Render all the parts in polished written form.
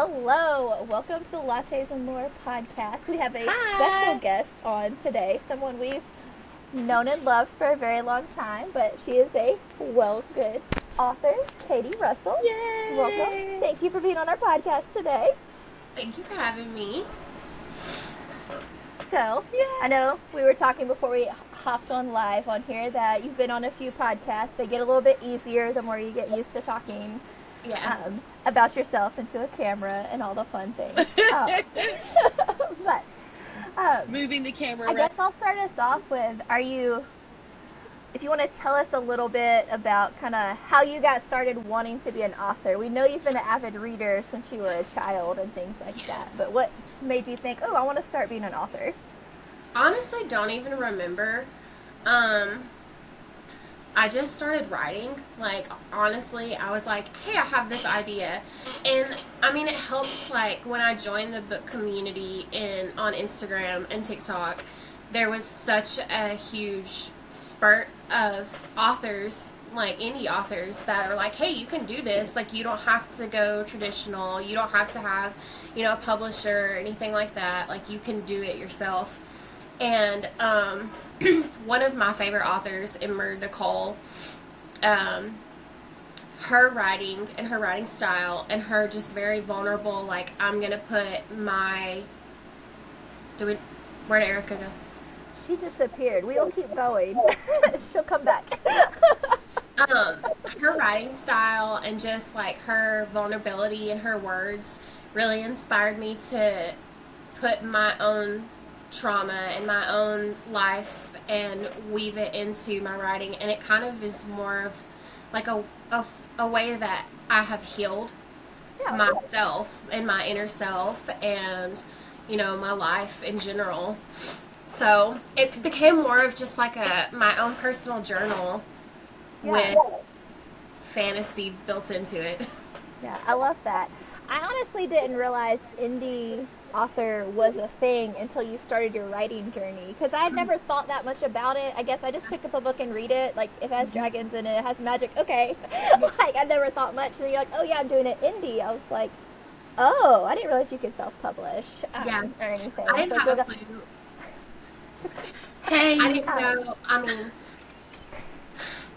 Hello, welcome to the Lattes and More podcast. We have a special Hi. guest on today, someone we've known and loved for a very long time, but she is a good author, Katie Russell. Welcome. Yay. Thank you for being on our podcast today. Thank you for having me. So, I Yay. know we were talking before we hopped on live on here that you've been on a few podcasts. They get a little bit easier the more you get used to talking Yeah. about yourself into a camera and all the fun things. But Moving the camera I around. guess I'll start us off with, if you want to tell us a little bit about kind of how you got started wanting to be an author. We know you've been an avid reader since you were a child and things like that, Yes. but what made you think, oh, I want to start being an author? Honestly, don't even remember. I just started writing. Like, honestly, I was like, hey, I have this idea. And, I mean, it helps, like, when I joined the book community on Instagram and TikTok, there was such a huge spurt of authors, like indie authors, that are like, hey, you can do this. Like, you don't have to go traditional. You don't have to have, a publisher or anything like that. Like, you can do it yourself. And one of my favorite authors, Emmer Nicole, um, her writing and her writing style and her just very vulnerable, like, I'm going to put my... Where'd Erica go? She disappeared. We'll keep going. She'll come back. Um, Her writing style and just, like, her vulnerability in her words really inspired me to put my own trauma and my own life and weave it into my writing, and it kind of is more of like a way that I have healed Yeah. myself and my inner self and my life in general. So it became more of just like my own personal journal Yeah. with fantasy built into it. Yeah, I love that. I honestly didn't realize indie author was a thing until you started your writing journey because I had never thought that much about it. I guess I just pick up a book and read it. Like, if it has dragons in it, it has magic, okay. Like, I never thought much. And then you're like, oh, yeah, I'm doing it indie. I was like, oh, I didn't realize you could self-publish Yeah, or anything. I didn't So have a clue. Hey, I didn't know. I mean,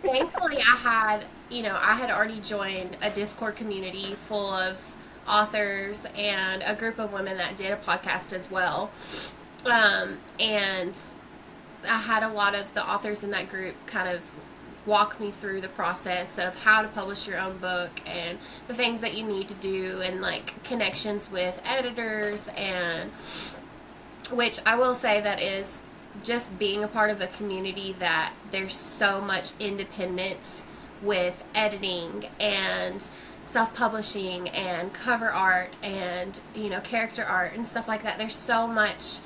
thankfully, I had already joined a Discord community full of authors and a group of women that did a podcast as well. And I had a lot of the authors in that group kind of walk me through the process of how to publish your own book and the things that you need to do and like connections with editors, and which I will say that is just being a part of a community that there's so much independence with editing and self-publishing and cover art and character art and stuff like that. There's so much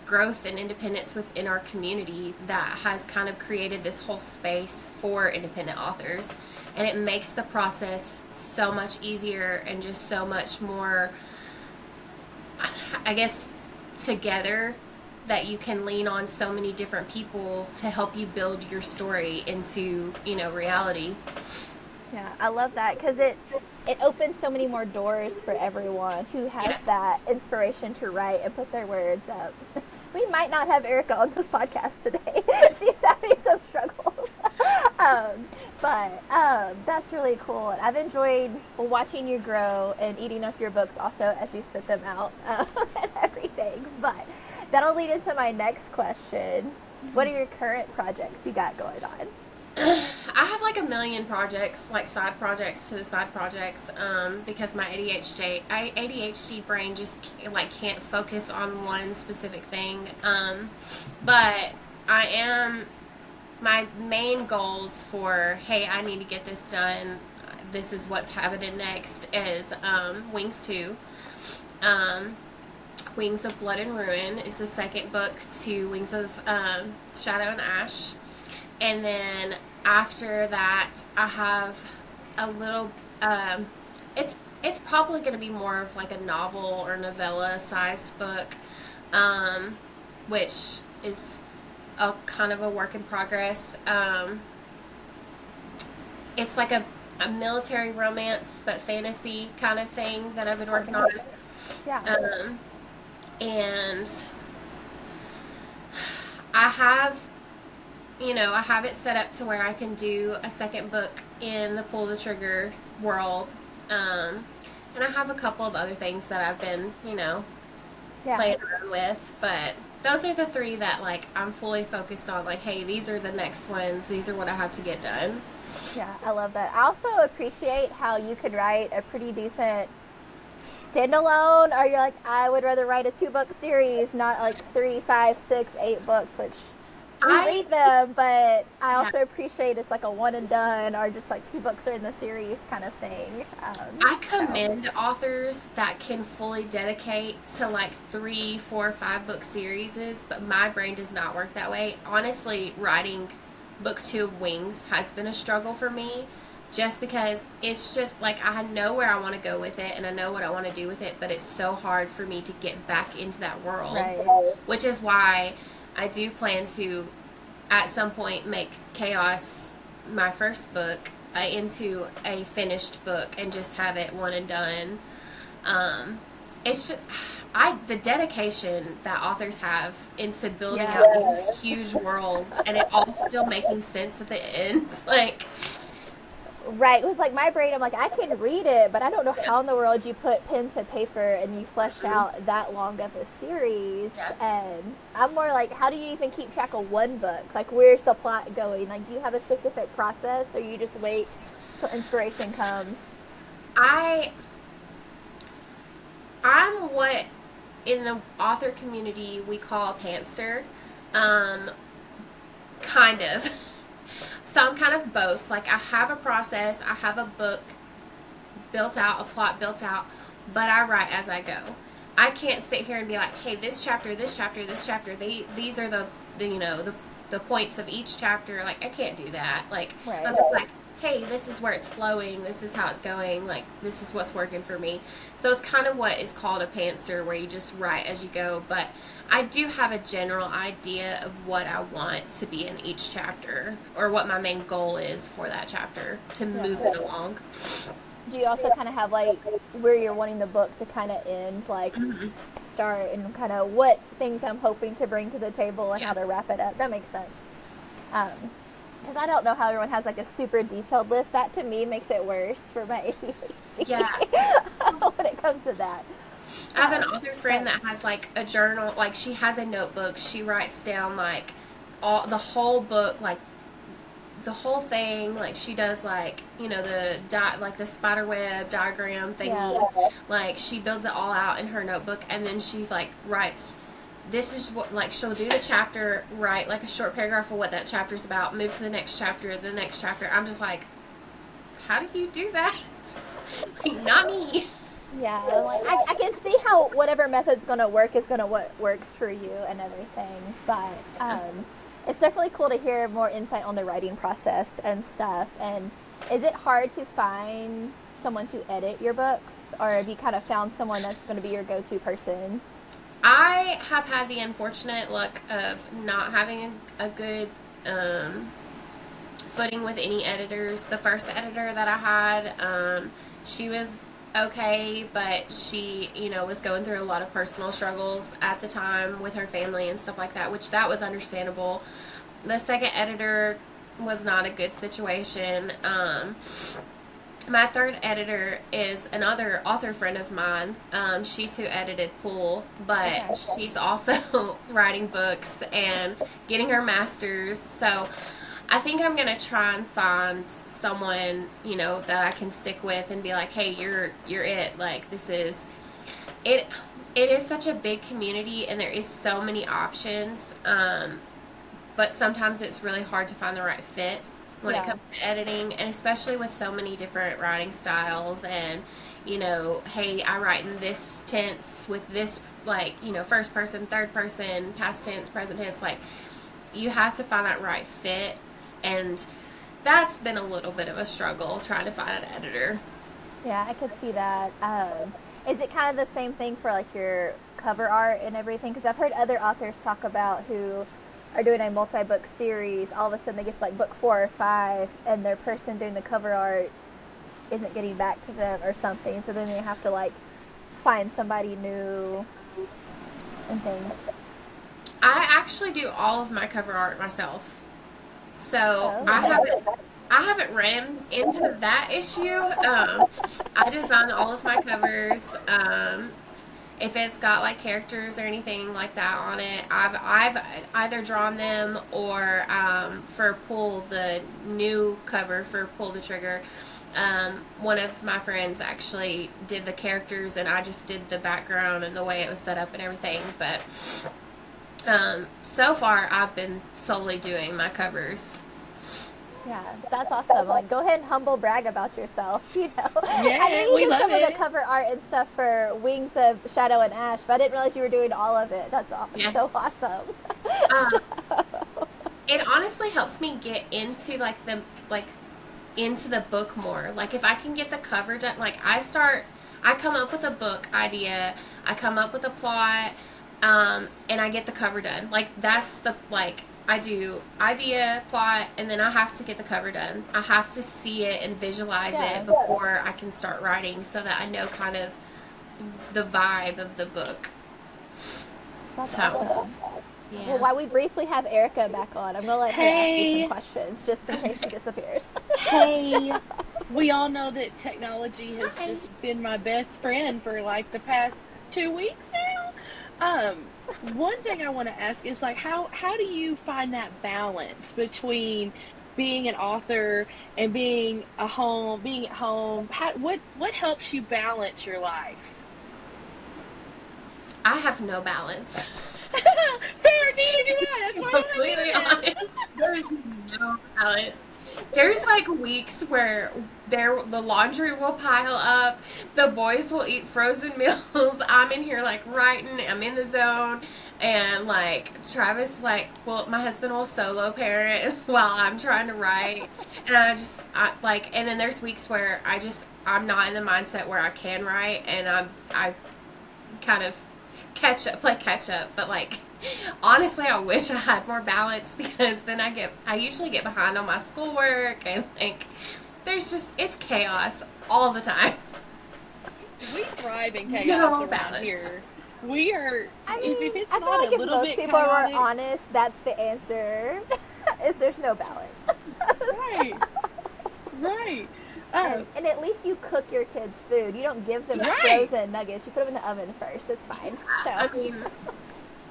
growth and independence within our community that has kind of created this whole space for independent authors, and it makes the process so much easier and just so much more, I guess, together, that you can lean on so many different people to help you build your story into reality. yeah, I love that because it opens so many more doors for everyone who has Yeah. that inspiration to write and put their words up. We might not have Erica on this podcast today. She's having some struggles. But that's really cool. And I've enjoyed watching you grow and eating up your books also as you spit them out and everything. But that'll lead into my next question. What are your current projects you got going on? I have like a million projects, like side projects to the side projects, because my ADHD brain just like can't focus on one specific thing. But my main goals for, hey, I need to get this done. This is what's happening next is Wings 2. Wings of Blood and Ruin is the second book to Wings of Shadow and Ash. And then after that, I have a little. It's probably going to be more of like a novel or novella sized book, which is a kind of a work in progress. It's like a military romance but fantasy kind of thing that I've been working on. Yeah. Um, and I have, I have it set up to where I can do a second book in the Pull the Trigger world. And I have a couple of other things that I've been, Yeah. playing around with, but those are the three that like I'm fully focused on. Like, hey, these are the next ones. These are what I have to get done. Yeah, I love that. I also appreciate how you could write a pretty decent standalone, or you're like, I would rather write a 2-book series, not like 3, 5, 6, 8 books, which we I read them, but I yeah, also appreciate it's like a one and done, or just like 2 books are in the series kind of thing. I So, commend authors that can fully dedicate to like 3, 4, 5 book series, but my brain does not work that way. Honestly, writing book 2 of Wings has been a struggle for me just because it's just like I know where I want to go with it and I know what I want to do with it, but it's so hard for me to get back into that world, right. which is why I do plan to at some point make Chaos, my first book, into a finished book and just have it one and done. Um, it's just the dedication that authors have into building Yeah. out these huge worlds and it all still making sense at the end. Like, Right. It was like my brain, I'm like, I can read it, but I don't know yeah, how in the world you put pen to paper and you flesh mhm, out that long of a series. yeah. And I'm more like, how do you even keep track of one book? Like, where's the plot going? Like, do you have a specific process, or you just wait till inspiration comes? I I'm what in the author community we call a pantster. Um, kind of. So I'm kind of both. Like I have a process, I have a book built out, a plot built out, but I write as I go. I can't sit here and be like, hey, this chapter, this chapter, this chapter, these are the points of each chapter. Like I can't do that. Like Right. I'm just like, hey, this is where it's flowing, this is how it's going, like this is what's working for me. So it's kind of what is called a pantser, where you just write as you go. But I do have a general idea of what I want to be in each chapter, or what my main goal is for that chapter to Yeah. move it along. Do you also kind of have like where you're wanting the book to kind of end, like Hmm. start, and kind of what things I'm hoping to bring to the table and Yeah. how to wrap it up? That makes sense. Because I don't know how everyone has like a super detailed list. That to me makes it worse for my Yeah. ADHD when it comes to that. I have an Um, author friend but that has like a journal, like she has a notebook. She writes down like all the whole book, like the whole thing. Like she does like like the spider web diagram thingy. yeah, Like she builds it all out in her notebook, and then she's like writes. This is what, like, she'll do the chapter, write like a short paragraph of what that chapter's about, move to the next chapter, the next chapter. I'm just like, how do you do that? Like, not me. yeah. Like I can see how whatever method's gonna work is gonna what works for you and everything. But it's definitely cool to hear more insight on the writing process and stuff. And is it hard to find someone to edit your books, or have you kind of found someone that's going to be your go-to person? I have had the unfortunate luck of not having a good footing with any editors. The first editor that I had, she was okay, but she, was going through a lot of personal struggles at the time with her family and stuff like that, which that was understandable. The second editor was not a good situation. My third editor is another author friend of mine. She's who edited Pool, Okay. but she's also writing books and getting her master's. So I think I'm gonna try and find someone that I can stick with and be like, hey, you're it. Like this is it. It is such a big community, and there is so many options. But sometimes it's really hard to find the right fit when it Yeah. comes to editing, and especially with so many different writing styles. And hey, I write in this tense with this, like, first person, third person, past tense, present tense. Like, you have to find that right fit, and that's been a little bit of a struggle trying to find an editor. Yeah, I could see that. Is it kind of the same thing for like your cover art and everything? Because I've heard other authors talk about who are doing a multi-book series. All of a sudden, they get to like book 4 or 5, and their person doing the cover art isn't getting back to them or something, so then they have to like find somebody new and things. I actually do all of my cover art myself. So Oh, I haven't ran into that issue. I design all of my covers. If it's got like characters or anything like that on it, I've either drawn them or for Pull, the new cover for Pull the Trigger. One of my friends actually did the characters, and I just did the background and the way it was set up and everything. But so far, I've been solely doing my covers. yeah, that's awesome. Like, go ahead and humble brag about yourself. You know, Yeah, I knew you we did love some of it. the cover art and stuff for Wings of Shadow and Ash, but I didn't realize you were doing all of it. That's Yeah. so awesome. Um, it honestly helps me get into like into the book more. Like if I can get the cover done, like I come up with a book idea, I come up with a plot, and I get the cover done. Like that's the like I do idea, plot, and then I have to get the cover done. I have to see it and visualize Yeah. it before I can start writing, so that I know kind of the vibe of the book. That's So awesome. yeah. Well, while we briefly have Erica back on, I'm gonna let her ask you Hey. some questions just in case she disappears. Hey, we all know that technology has Hi. just been my best friend for like the past 2 weeks now. Um, One thing I want to ask is like how do you find that balance between being an author and being at home? What helps you balance your life? I have no balance. Fair, neither do I. That's why I don't Completely have internet. honest, there's no balance. There's like weeks where the laundry will pile up, the boys will eat frozen meals. I'm in here like writing, I'm in the zone, and like Travis well, my husband will solo parent while I'm trying to write, and and then there's weeks where I'm not in the mindset where I can write, and I kind of play catch up, but like honestly I wish I had more balance, because then I usually get behind on my schoolwork, and like it's chaos all the time. We thrive in chaos No around balance. here. We are, I if mean, it's I feel not like a if little most bit people were chaotic, honest, that's the answer. Is there's no balance. right, right. Um, And at least you cook your kids food. You don't give them right. frozen nuggets. You put them in the oven first. It's fine. I So, mean,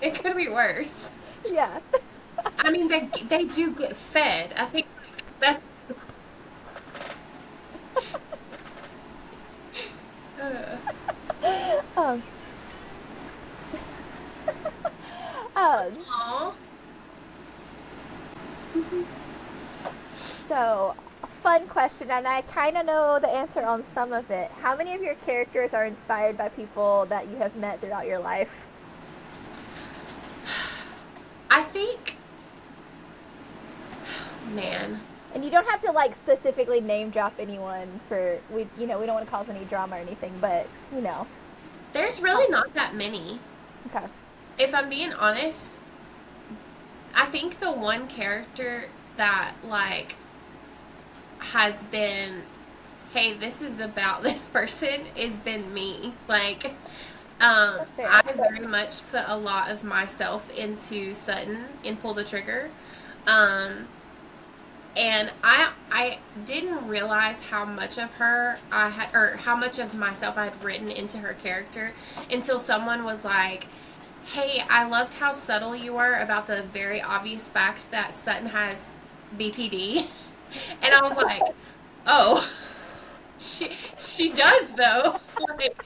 it could be worse. yeah. I mean, they do get fed. I think that's Um, um, aw. so, fun question, and I kind of know the answer on some of it. How many of your characters are inspired by people that you have met throughout your life? I think, man, And you don't have to like specifically name drop anyone for we don't want to cause any drama or anything, but there's really not that many. okay. If I'm being honest, I think the one character that like has been, hey, this is about this person, has been me. Like, That's fair. I very much put a lot of myself into Sutton in Pull the Trigger. And I didn't realize how much of her I had, or how much of myself I had written into her character, until someone was like, hey, I loved how subtle you were about the very obvious fact that Sutton has BPD. And I was like, oh, she does though. Like,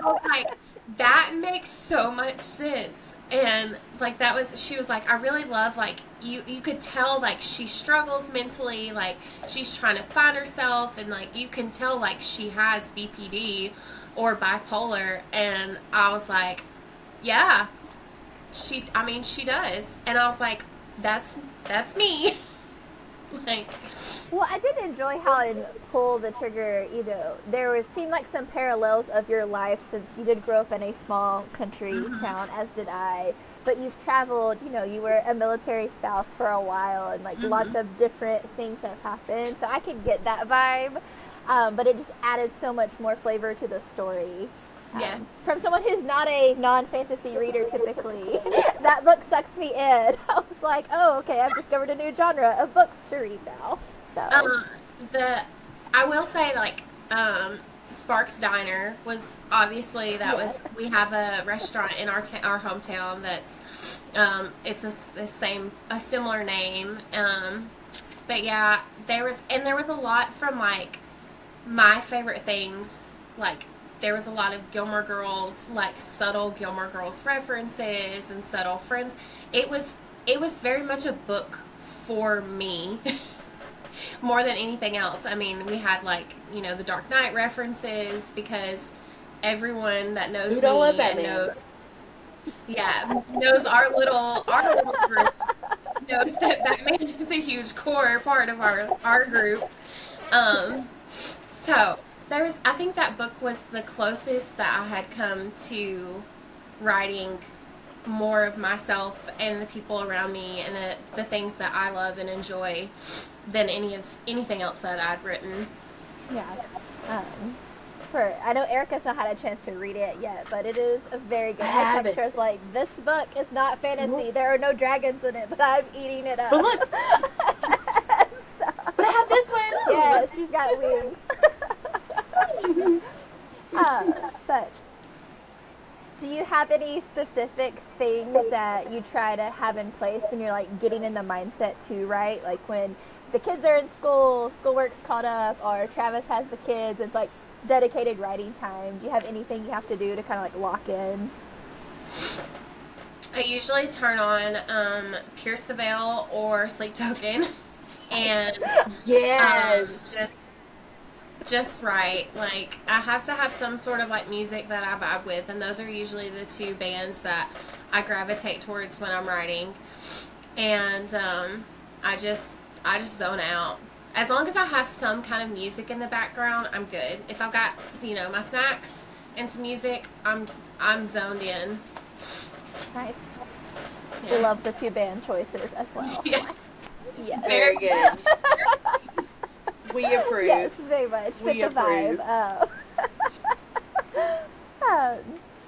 I was like, that makes so much sense. And like she was like, I really love, like, you could tell like she struggles mentally, like she's trying to find herself, and like you can tell like she has BPD or bipolar. And I was like, yeah, she does. And I was like, that's me. Like, Well, I did enjoy how in Pull the Trigger, seemed like some parallels of your life, since you did grow up in a small country town, as did I. But you've traveled, you were a military spouse for a while, and like lots of different things have happened. So I can get that vibe. but it just added so much more flavor to the story. Yeah. From someone who's not a non-fantasy reader typically, that book sucks me in. I was like, oh, okay, I've discovered a new genre of books to read now. So I will say, like, Sparks Diner was obviously we have a restaurant in our hometown that's it's a similar name, but yeah, there was a lot from like my favorite things, like there was a lot of Gilmore Girls, like subtle Gilmore Girls references and subtle friends. It was very much a book for me. More than anything else. I mean, we had like, the Dark Knight references, because everyone that knows Who don't me love Batman? knows our little group knows that Batman is a huge core part of our group. So I think that book was the closest that I had come to writing more of myself and the people around me and the things that I love and enjoy than anything else that I'd written. Yeah. I know Erica's not had a chance to read it yet, but it is a very good. I text her, it's like, this book is not fantasy. There are no dragons in it, but I'm eating it up. But look, but I have this one. Yeah, she's got wings. But do you have any specific things that you try to have in place when you're like getting in the mindset to write? Like when the kids are in school, schoolwork's caught up, or Travis has the kids, it's like dedicated writing time. Do you have anything you have to do to kind of like lock in? I usually turn on Pierce the Veil or Sleep Token, and yes, just write. Like, I have to have some sort of like music that I vibe with, and those are usually the two bands that I gravitate towards when I'm writing. And I just zone out. As long as I have some kind of music in the background, I'm good. If I've got my snacks and some music, I'm zoned in. Nice. Yeah. We love the two band choices as well. Yeah. Yes. Very good. We approve. Yes, very much. Fit the approve. vibe.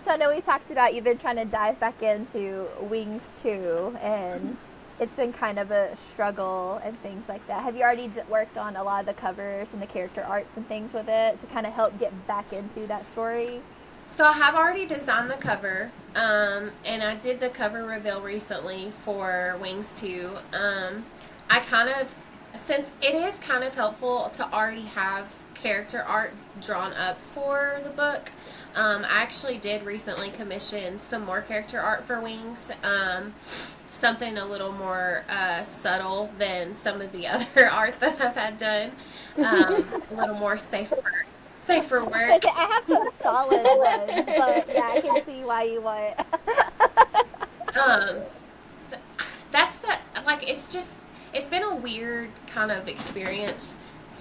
So I know we talked about you've been trying to dive back into Wings 2, and it's been kind of a struggle and things like that. Have you already worked on a lot of the covers and the character arts and things with it to kind of help get back into that story? So I have already designed the cover, and I did the cover reveal recently for Wings 2. I kind of, since it is kind of helpful to already have character art drawn up for the book, I actually did recently commission some more character art for Wings, something a little more subtle than some of the other art that I've had done, a little more safer work. I have some solid ones, but yeah, I can see why you want So that's it's been a weird kind of experience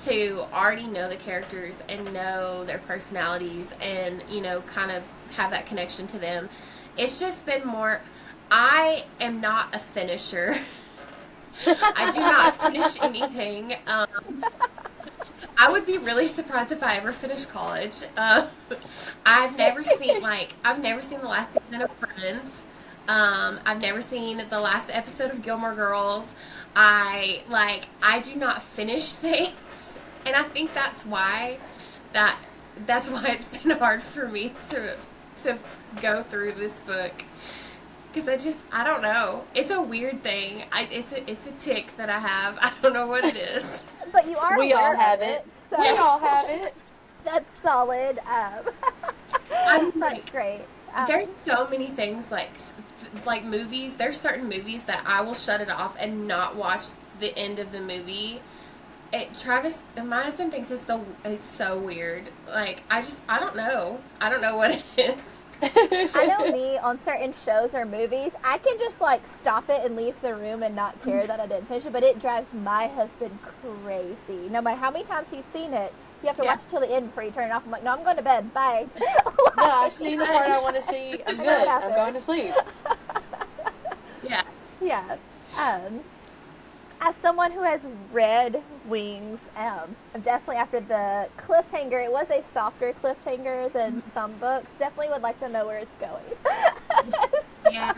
to already know the characters and know their personalities and, kind of have that connection to them. It's just been more, I am not a finisher. I do not finish anything. I would be really surprised if I ever finished college. I've never seen the last season of Friends. I've never seen the last episode of Gilmore Girls. I do not finish things, and I think that's why it's been hard for me to go through this book, because I don't know. It's a weird thing. It's a tick that I have. I don't know what it is. But you are We all aware have of it. So We all have it. That's solid. That's great. There's so many things like movies. There's certain movies that I will shut it off and not watch the end of the movie. Travis, my husband thinks it's so weird. Like, I don't know. I don't know what it is. I know me, on certain shows or movies, I can just stop it and leave the room and not care that I didn't finish it, but it drives my husband crazy. No matter how many times he's seen it, you have to watch it till the end before you turn it off. I'm like, no, I'm going to bed. Bye. No, I've seen the part I want to see. I'm good. I'm going to sleep. Yeah. Yeah. As someone who has read Wings, definitely after the cliffhanger, it was a softer cliffhanger than some books. Definitely would like to know where it's going. Yeah.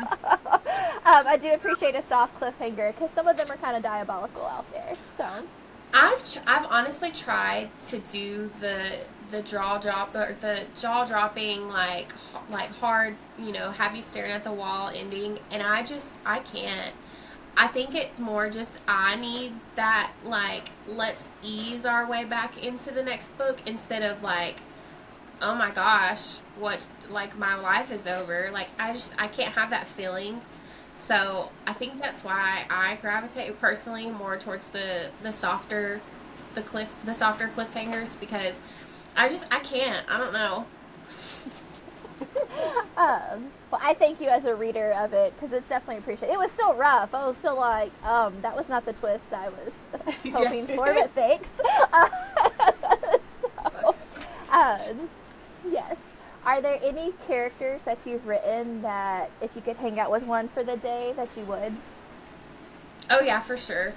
I do appreciate a soft cliffhanger because some of them are kind of diabolical out there. So I've honestly tried to do the jaw dropping like hard, have you staring at the wall ending, and I can't. I think it's more just I need that, like, let's ease our way back into the next book instead of like, oh my gosh, what, like, my life is over. Like, I can't have that feeling. So I think that's why I gravitate personally more towards the softer cliffhangers, because I can't. I don't know. well, I thank you as a reader of it because it's definitely appreciated. It was still rough. I was still like, that was not the twist I was hoping for, but thanks. So, yes. Are there any characters that you've written that if you could hang out with one for the day that you would? Oh yeah, for sure.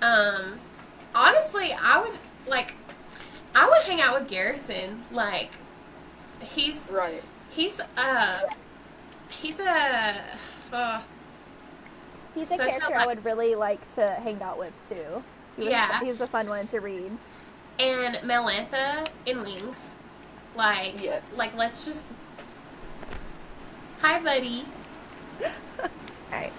Honestly, I would hang out with Garrison. Like, he's Right. he's uh he's a He's a such character I would really like to hang out with too. Yeah. He was a fun one to read. and Melantha in Wings. Like, Yes. like, let's just, hi buddy. Alright.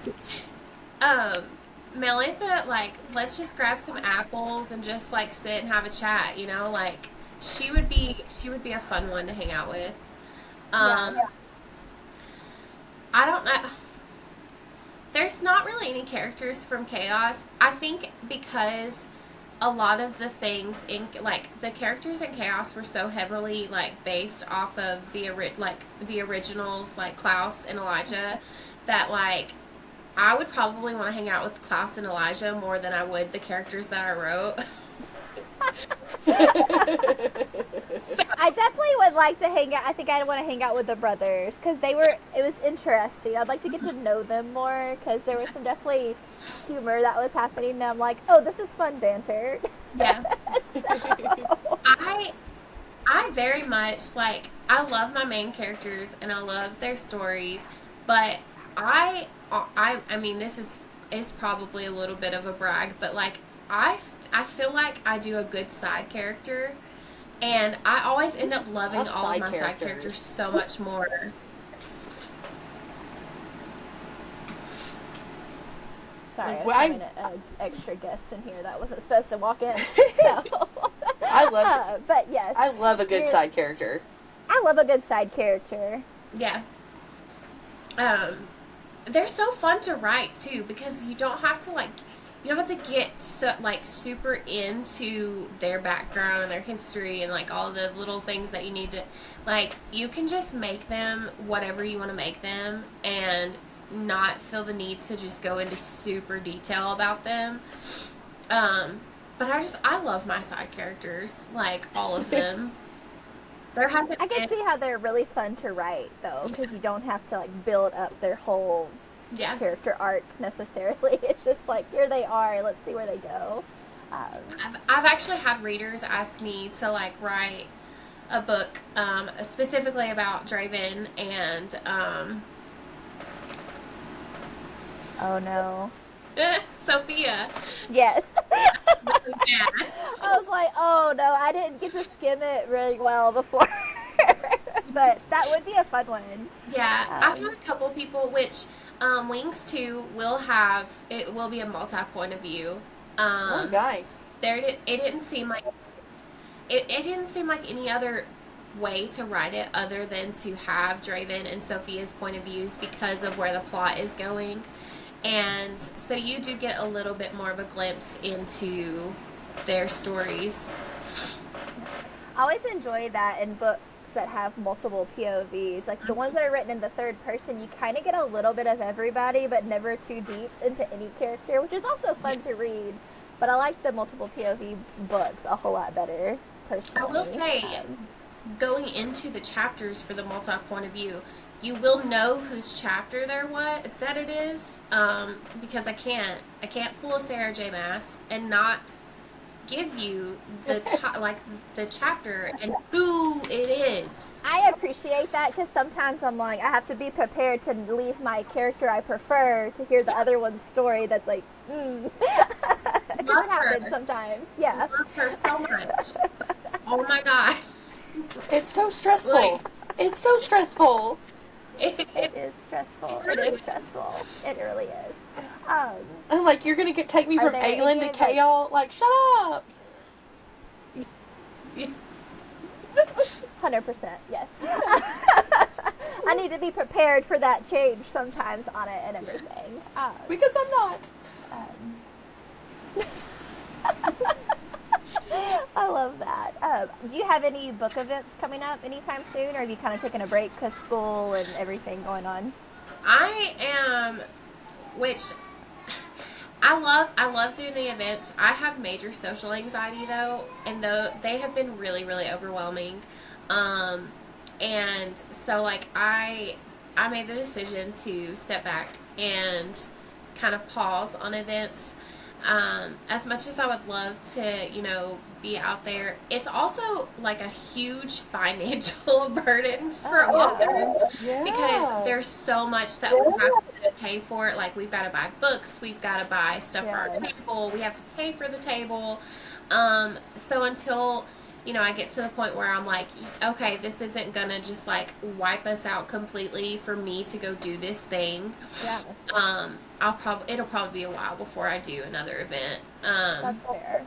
Melantha, like, let's just grab some apples and just like sit and have a chat, like, she would be a fun one to hang out with. Yeah. I don't know. There's not really any characters from Chaos. I think because a lot of the things in, like, the characters in Chaos were so heavily, like, based off of the originals, like Klaus and Elijah, that, like, I would probably want to hang out with Klaus and Elijah more than I would the characters that I wrote. I definitely would like to hang out. I think I'd want to hang out with the brothers because it was interesting. I'd like to get to know them more because there was some definitely humor that was happening. And I'm like, oh, this is fun banter. Yeah. So, I very much, like, I love my main characters and I love their stories, but I mean, this is probably a little bit of a brag, but, like, I feel like I do a good side character, and I always end up loving Love all of side my side characters. characters so much more. sorry, Well, I'm having an extra guest in here that wasn't supposed to walk in. So, I love but yes, I love a good side character. I love a good side character. Yeah. They're so fun to write too, because you don't have to get so, like, super into their background and their history and, like, all the little things that you need to, like, you can just make them whatever you want to make them and not feel the need to just go into super detail about them. But I love my side characters, like, all of them. I can see how they're really fun to write though, because you don't have to, like, build up their whole Yeah. character arc necessarily. It's just like, here they are, let's see where they go. I've actually had readers ask me to, like, write a book specifically about Draven and Oh no. Sophia. Yes. Yeah. I was like, oh no, I didn't get to skim it really well before. But that would be a fun one. Yeah, I've had a couple people, which Wings 2 will be a multi-point of view. Oh, nice. It didn't seem like it didn't seem like any other way to write it other than to have Draven and Sophia's point of views because of where the plot is going. And so you do get a little bit more of a glimpse into their stories. I always enjoy that in books that have multiple POVs. Like the ones that are written in the third person, you kind of get a little bit of everybody, but never too deep into any character, which is also fun to read. But I like the multiple POV books a whole lot better, personally. I will say, going into the chapters for the multi-point of view, you will know whose chapter that it is, because I can't pull a Sarah J. Maas and not give you the chapter and who it is. I appreciate that because sometimes I'm like, I have to be prepared to leave my character I prefer to hear the other one's story that's like, Because it happens sometimes. Yeah. I love her so much. Oh my god. It's so stressful. Like, it's so stressful. It is stressful. It is stressful. It really is. I'm like, you're gonna take me Are from there Aelin to any, Chaol? Like, shut up. 100%, yes. I need to be prepared for that change sometimes on it and everything. Because I'm not. I love that. Do you have any book events coming up anytime soon, or have you kind of taken a break because school and everything going on? I am, which I love doing the events. I have major social anxiety though, and they have been really, really overwhelming. And so like I made the decision to step back and kind of pause on events. As much as I would love to, be out there, it's also like a huge financial burden for authors because there's so much that we have to pay for it. Like we've got to buy books, we've got to buy stuff for our table, we have to pay for the table. So until I get to the point where I'm like, okay, this isn't gonna just like wipe us out completely for me to go do this thing. Yeah. It'll probably be a while before I do another event. That's fair.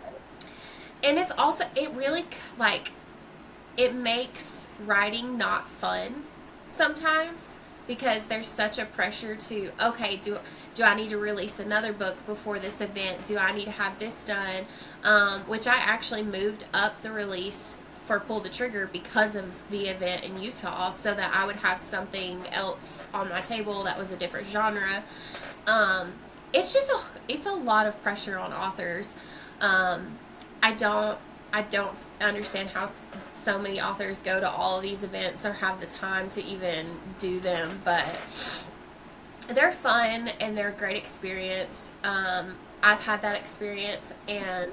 And it's also, it really like, it makes writing not fun sometimes because there's such a pressure to, okay, do I need to release another book before this event? Do I need to have this done? Which I actually moved up the release for Pull the Trigger because of the event in Utah so that I would have something else on my table that was a different genre. It's just it's a lot of pressure on authors. I don't understand how so many authors go to all of these events or have the time to even do them, but they're fun and they're a great experience. I've had that experience, and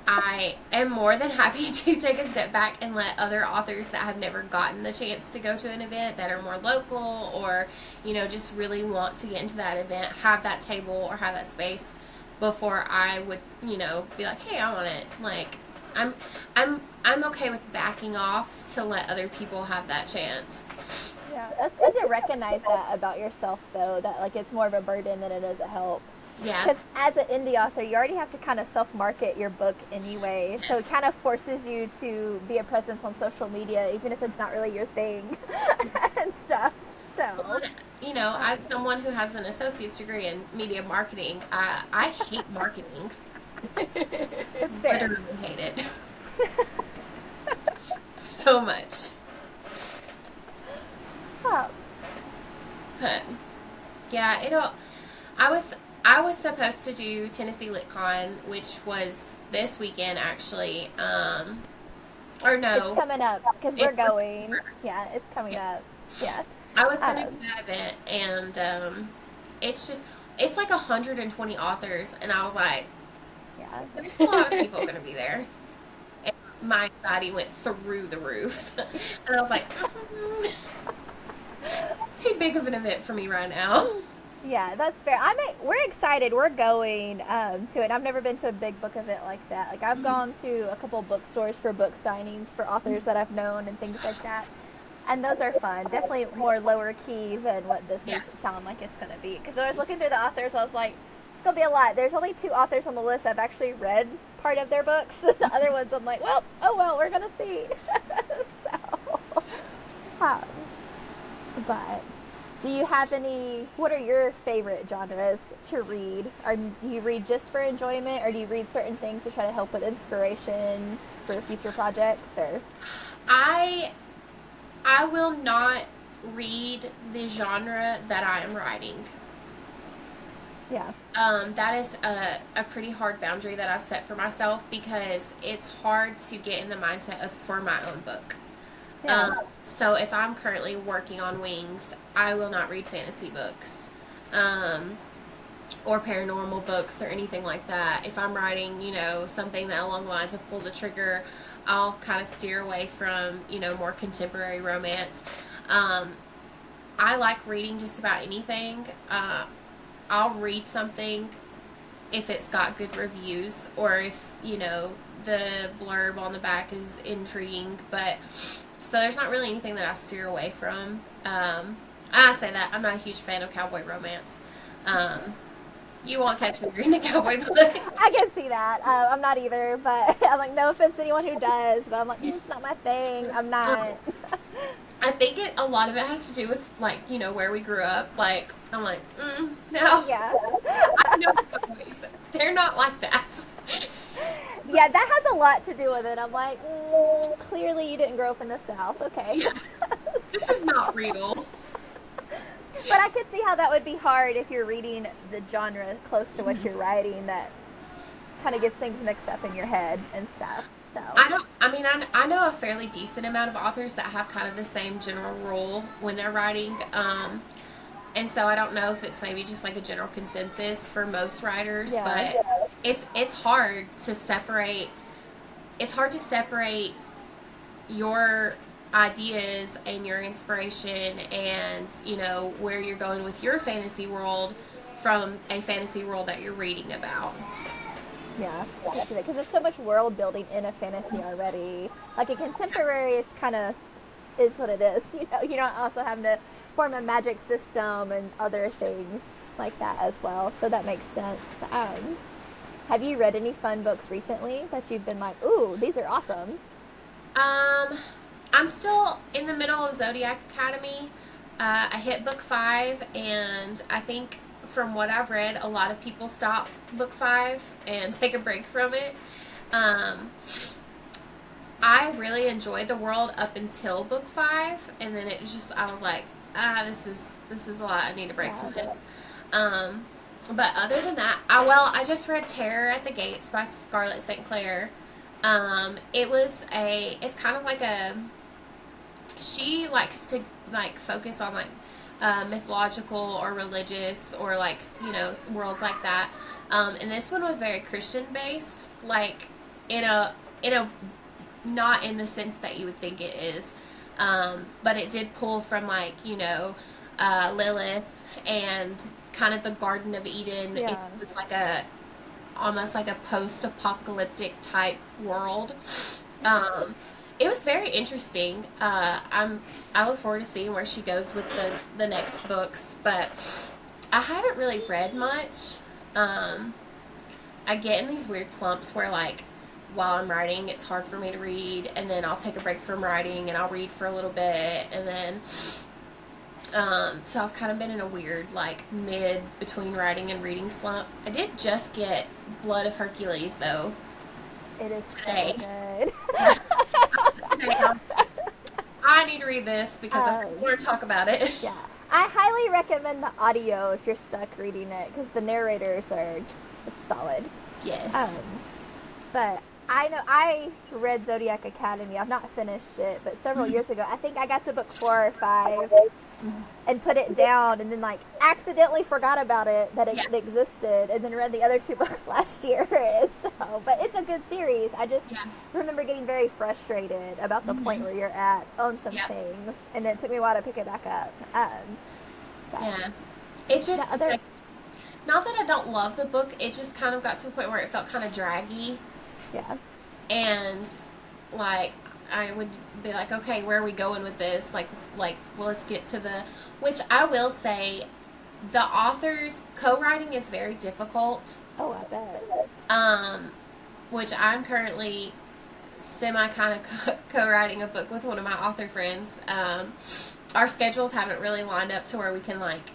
I am more than happy to take a step back and let other authors that have never gotten the chance to go to an event that are more local or, just really want to get into that event, have that table or have that space before I would, be like, hey, I want it. Like, I'm okay with backing off to let other people have that chance. Yeah, that's good to recognize that about yourself, though, that, like, it's more of a burden than it is a help. Yeah. Because as an indie author, you already have to kind of self-market your book anyway. So it kind of forces you to be a presence on social media, even if it's not really your thing and stuff. So, as someone who has an associate's degree in media marketing, I hate marketing. It's fair. Literally hate it. So much. Oh. But, yeah, I was supposed to do Tennessee LitCon, which was this weekend, actually. Or no. It's coming up, because we're going. Yeah, it's coming up. Yeah. I was going to do that event, and it's like 120 authors, and I was like, yeah, there's a lot of people going to be there. And my anxiety went through the roof. And I was like, it's too big of an event for me right now. Yeah, that's fair. We're excited. We're going to it. I've never been to a big book event like that. Like, I've gone to a couple bookstores for book signings for authors that I've known and things like that. And those are fun. Definitely more lower key than what this is sound like it's going to be. Because when I was looking through the authors, I was like, it's going to be a lot. There's only 2 authors on the list I've actually read part of their books. The other ones I'm like, well, we're going to see. But do you have what are your favorite genres to read? Do you read just for enjoyment, or do you read certain things to try to help with inspiration for future projects? Or I will not read the genre that I am writing. Yeah. That is a pretty hard boundary that I've set for myself because it's hard to get in the mindset of for my own book. Yeah. So if I'm currently working on Wings, I will not read fantasy books. Or paranormal books or anything like that. If I'm writing, something that along the lines of Pull the Trigger, I'll kind of steer away from, more contemporary romance. Um, I like reading just about anything. I'll read something if it's got good reviews or if, the blurb on the back is intriguing. But so there's not really anything that I steer away from. I say that I'm not a huge fan of cowboy romance. You won't catch me reading a cowboy book. I can see that. I'm not either, but I'm like, no offense to anyone who does, but I'm like, it's not my thing. I'm not. I think a lot of it has to do with, like, where we grew up. Like, I'm like, no. Yeah. I know cowboys. They're not like that. Yeah, that has a lot to do with it. I'm like, clearly you didn't grow up in the South. Okay. Yeah. This is not real. But I could see how that would be hard if you're reading the genre close to what you're writing. That kind of gets things mixed up in your head and stuff. So I know a fairly decent amount of authors that have kind of the same general rule when they're writing. And so I don't know if it's maybe just like a general consensus for most writers, but it's hard to separate. It's hard to separate your ideas and your inspiration and where you're going with your fantasy world from a fantasy world that you're reading about. Yeah, because there's so much world building in a fantasy already. Like a contemporary is kind of is what it is. You don't also have to form a magic system and other things like that as well. So that makes sense. Have you read any fun books recently that you've been like, ooh, these are awesome? I'm still in the middle of Zodiac Academy. I hit book 5, and I think from what I've read, a lot of people stop book 5 and take a break from it. I really enjoyed the world up until book 5, and then it was just, I was like, this is a lot. I need a break from this. But other than that, I just read Terror at the Gates by Scarlett St. Clair. It's kind of like she likes to like focus on like mythological or religious or like worlds like that. And this one was very Christian based, like in a not in the sense that you would think it is, but it did pull from like Lilith and kind of the Garden of Eden. Yeah. It was like almost like a post-apocalyptic type world. It was very interesting. I look forward to seeing where she goes with the next books, but I haven't really read much. I get in these weird slumps where like while I'm writing it's hard for me to read, and then I'll take a break from writing and I'll read for a little bit, and then so I've kind of been in a weird like mid between writing and reading slump. I did just get Blood of Hercules though. It is so Today. good. I need to read this because I want to talk about it. Yeah. I highly recommend the audio if you're stuck reading it, because the narrators are solid. Yes. But I know I read Zodiac Academy. I've not finished it, but several years ago, I think I got to book 4 or 5 and put it down, and then like accidentally forgot about it, that it existed, and then read the other 2 books last year. But it's a good series. I just remember getting very frustrated about the point where you're at on some things, and it took me a while to pick it back up. It just like, not that I don't love the book, it just kind of got to a point where it felt kind of draggy. Yeah. And like I would be like, okay, where are we going with this? Like well, let's get to which I will say, the author's co-writing is very difficult. Oh, I bet. Which I'm currently semi kind of co-writing a book with one of my author friends. Our schedules haven't really lined up to where we can like,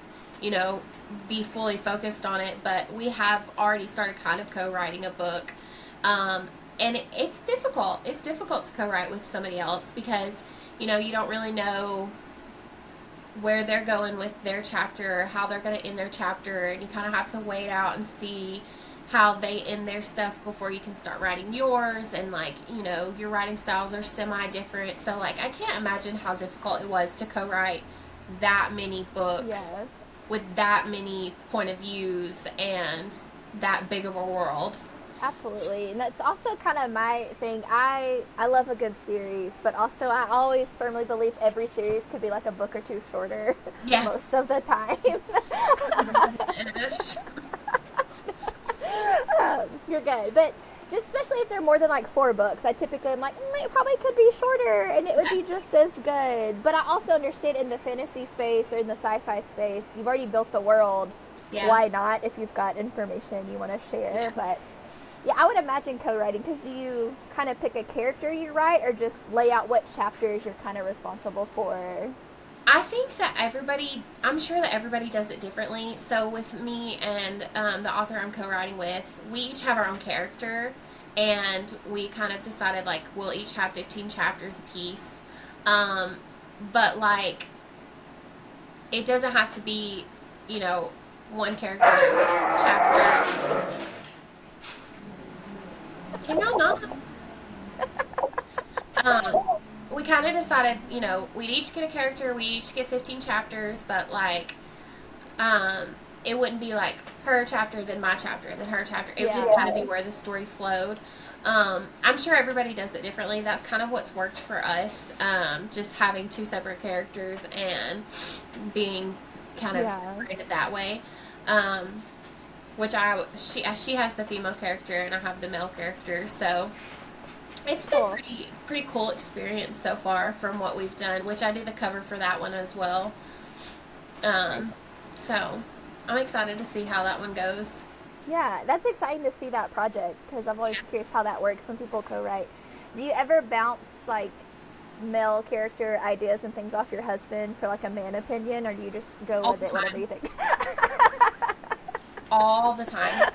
be fully focused on it, but we have already started kind of co-writing a book. And it's difficult. It's difficult to co-write with somebody else because, you don't really know where they're going with their chapter, how they're going to end their chapter, and you kind of have to wait out and see, how they end their stuff before you can start writing yours, and like, your writing styles are semi different. So like, I can't imagine how difficult it was to co-write that many books Yes. with that many point of views and that big of a world. Absolutely. And that's also kind of my thing. I love a good series, but also I always firmly believe every series could be like a book or two shorter Yeah. most of the time. You're good. But just especially if they're more than like 4 books, I typically am like, it probably could be shorter and it would be just as good. But I also understand in the fantasy space or in the sci-fi space, you've already built the world. Yeah. Why not if you've got information you want to share? Yeah. But yeah, I would imagine co-writing, because do you kind of pick a character you write or just lay out what chapters you're kind of responsible for? I think that I'm sure that everybody does it differently. So with me and the author I'm co-writing with, we each have our own character, and we kind of decided like we'll each have 15 chapters apiece. But like, it doesn't have to be, one character chapter. Can y'all not? We kind of decided, we'd each get a character, we each get 15 chapters, but like, it wouldn't be like her chapter, then my chapter, then her chapter. It would just kind of be where the story flowed. I'm sure everybody does it differently. That's kind of what's worked for us. Just having 2 separate characters and being kind of separated that way. Which she has the female character and I have the male character, so it's been pretty cool experience so far from what we've done, which I did the cover for that one as well. So I'm excited to see how that one goes. Yeah, that's exciting to see that project, because I'm always curious how that works when people co-write. Do you ever bounce like male character ideas and things off your husband for like a man opinion, or do you just go with it, whatever you think? All the time.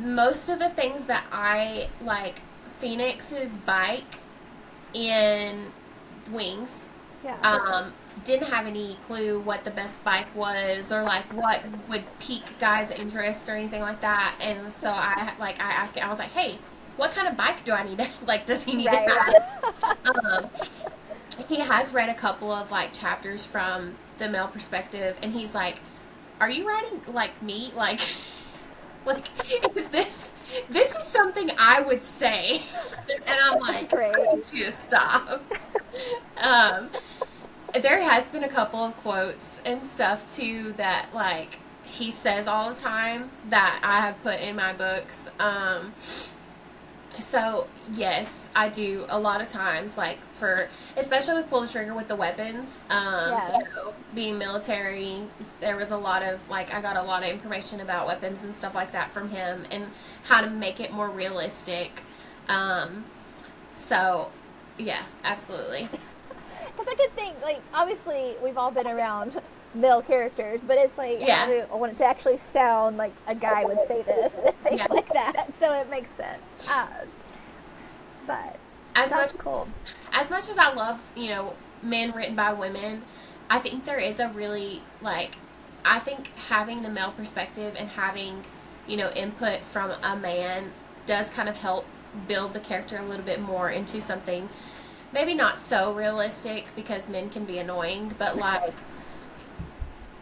Most of the things that I like, Phoenix's bike in Wings, didn't have any clue what the best bike was, or like what would pique guys' interest or anything like that. And so I asked him, I was like, hey, what kind of bike do I need to, like, does he need to have? He has read a couple of like chapters from the male perspective, and he's like, are you writing like me? Like is this is something I would say? And I'm like, I need you to stop. There has been a couple of quotes and stuff too that like he says all the time that I have put in my books. So yes, I do a lot of times, like especially with Pull the Trigger with the weapons, being military, there was a lot of like, I got a lot of information about weapons and stuff like that from him and how to make it more realistic. So yeah, absolutely. Because I could think, like, obviously we've all been around male characters, but it's like, I want it to actually sound like a guy would say this and things like that, so it makes sense. But that's cool. As much as I love, men written by women, I think there is a really, like, I think having the male perspective and having, input from a man does kind of help build the character a little bit more into something maybe not so realistic, because men can be annoying, but like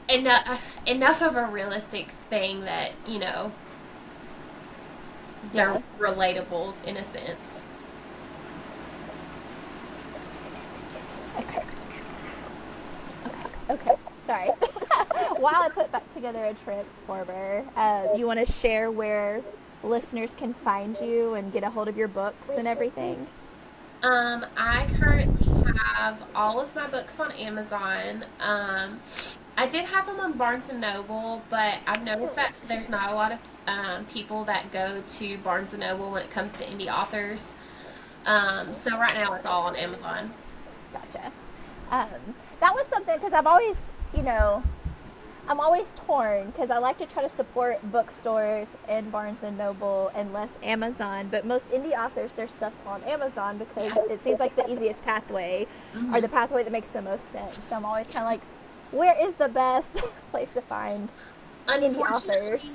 enough of a realistic thing that, they're relatable in a sense. Okay. Sorry. While I put back together a transformer, you want to share where listeners can find you and get a hold of your books and everything? I currently have all of my books on Amazon. I did have them on Barnes & Noble, but I've noticed that there's not a lot of people that go to Barnes & Noble when it comes to indie authors. So right now it's all on Amazon. Gotcha. That was something, because I've always, I'm always torn, because I like to try to support bookstores and Barnes & Noble and less Amazon, but most indie authors, their stuff's on Amazon because it seems like the easiest pathway, or the pathway that makes the most sense. So I'm always kind of like, where is the best place to find indie authors?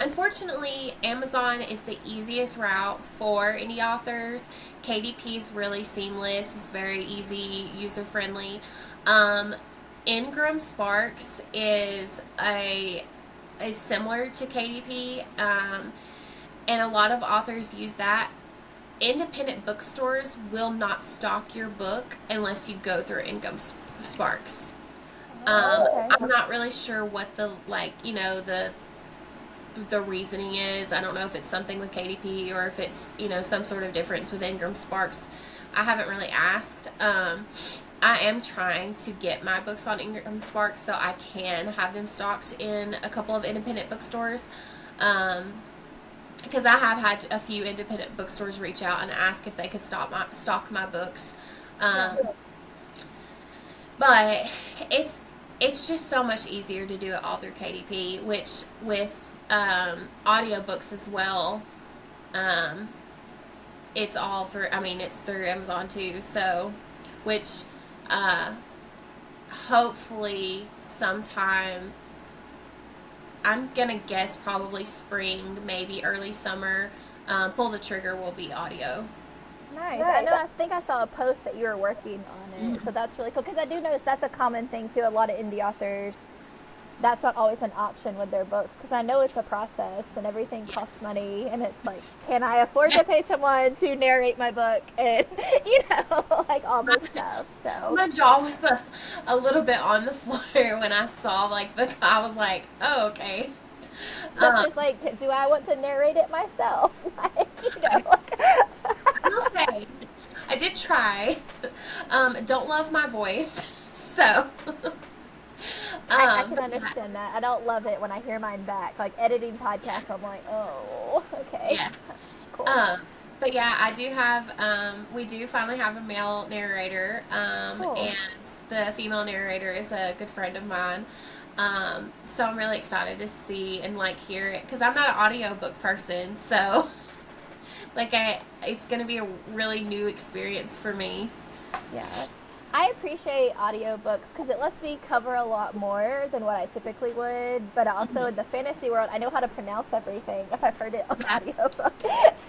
Unfortunately, Amazon is the easiest route for indie authors. KDP is really seamless. It's very easy, user friendly. Um, Ingram Sparks is similar to KDP, and a lot of authors use that. Independent bookstores will not stock your book unless you go through Ingram Sparks. Okay. I'm not really sure what the reasoning is. I don't know if it's something with KDP or if it's some sort of difference with Ingram Sparks. I haven't really asked. I am trying to get my books on Ingram Sparks so I can have them stocked in a couple of independent bookstores. Because I have had a few independent bookstores reach out and ask if they could stock my books. But it's just so much easier to do it all through KDP, which with audiobooks as well, it's all through, it's through Amazon too, so, which, hopefully sometime, I'm gonna guess probably spring, maybe early summer, Pull the Trigger will be audio. Nice. I know. I think I saw a post that you were working on it, so that's really cool. Because I do notice that's a common thing too. A lot of indie authors, that's not always an option with their books. Because I know it's a process and everything costs money, and it's like, can I afford to pay someone to narrate my book, and like all this stuff. So My jaw was a little bit on the floor when I saw I was like, oh, okay. it's just like, do I want to narrate it myself? I will say, I did try. Don't love my voice, so. I can understand that. I don't love it when I hear mine back. Like editing podcasts, I'm like, oh, okay. Yeah. Cool. But yeah, I do have, we do finally have a male narrator, Cool. and the female narrator is a good friend of mine. So I'm really excited to see and hear it, because I'm not an audiobook person, so it's going to be a really new experience for me. Yeah. I appreciate audiobooks because it lets me cover a lot more than what I typically would, but also in the fantasy world, I know how to pronounce everything if I've heard it on audiobook.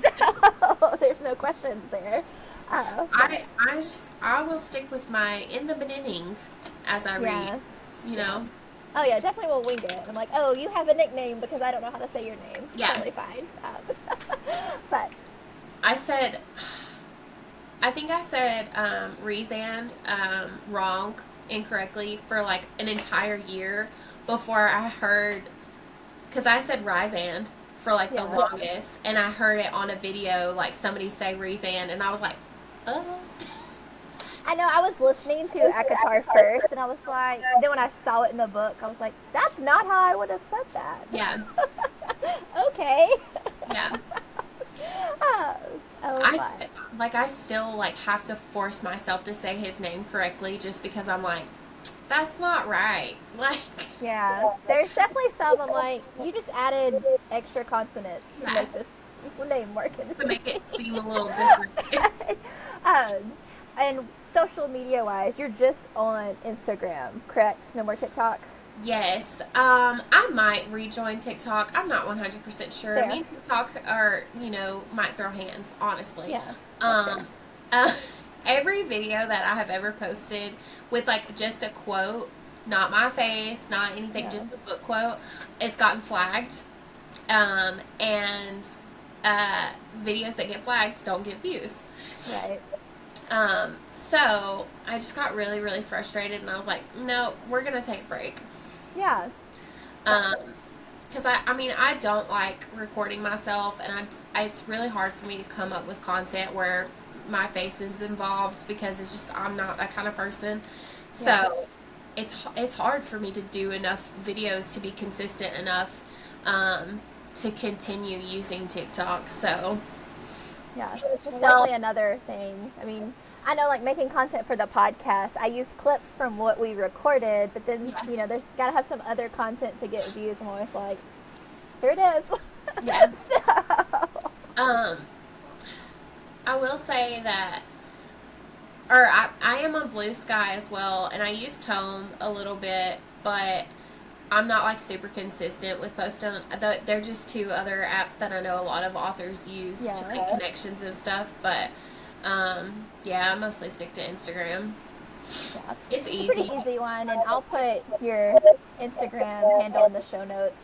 So there's no questions there. I will stick with my in the beginning as I read, Oh yeah, definitely will wing it. I'm like, oh, you have a nickname because I don't know how to say your name. Yeah. Totally fine. But I think I said Rezand wrong, incorrectly for an entire year before I heard, because I said Ryzand for the longest, and I heard it on a video somebody say Rezand, and I was like, oh. I know, I was listening to ACOTAR first, and I was like, then when I saw it in the book, I was like, that's not how I would have said that. Yeah. Okay. Yeah. I still have to force myself to say his name correctly just because I'm like, that's not right. Yeah, there's definitely some I'm like, you just added extra consonants to make this name more confusing. To make it seem a little different. And social media wise, you're just on Instagram, correct? No more TikTok? Yes. I might rejoin TikTok. I'm not 100% sure. Fair. Me and TikTok are, might throw hands, honestly. Yeah. Every video that I have ever posted with just a quote, not my face, not anything, just a book quote, it's gotten flagged. And videos that get flagged don't get views. Right. So I just got really, really frustrated, and I was like, no, we're going to take a break. Yeah. Because I don't like recording myself, and it's really hard for me to come up with content where my face is involved, because it's just, I'm not that kind of person. So it's hard for me to do enough videos to be consistent enough to continue using TikTok. So yeah, it's just definitely another thing. I know, making content for the podcast, I use clips from what we recorded, but then, there's got to have some other content to get views. I'm always like, here it is. Yeah. So. I will say that, I am on Blue Sky as well, and I use Tome a little bit, but I'm not like super consistent with posting. They're just two other apps that I know a lot of authors use to make connections and stuff. But yeah, I mostly stick to Instagram. Yeah. It's a easy. pretty easy one, and I'll put your Instagram handle in the show notes.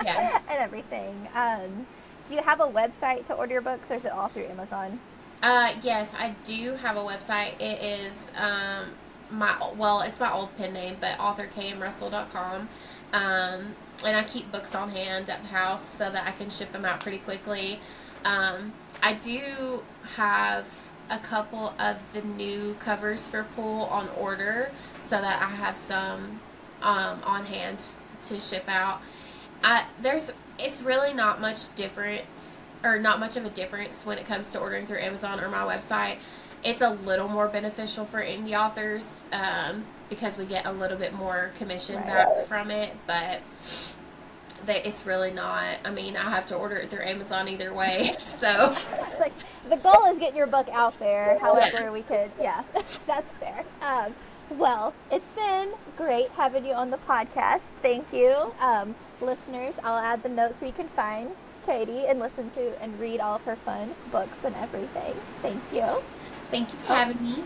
Yeah. And everything. Do you have a website to order your books, or is it all through Amazon? Yes, I do have a website. It is it's my old pen name, but authorkmrussell.com. And I keep books on hand at the house so that I can ship them out pretty quickly. I do have a couple of the new covers for Pool on order so that I have some on hand to ship out. It's really not much difference, or not much of a difference when it comes to ordering through Amazon or my website. It's a little more beneficial for indie authors because we get a little bit more commission back from it, but it's really not. I mean, I have to order it through Amazon either way, so. It's like, the goal is getting your book out there. However, we could, that's fair. Well, it's been great having you on the podcast. Thank you. Listeners, I'll add the notes where you can find Katie and listen to and read all of her fun books and everything. Thank you. Thank you for having me.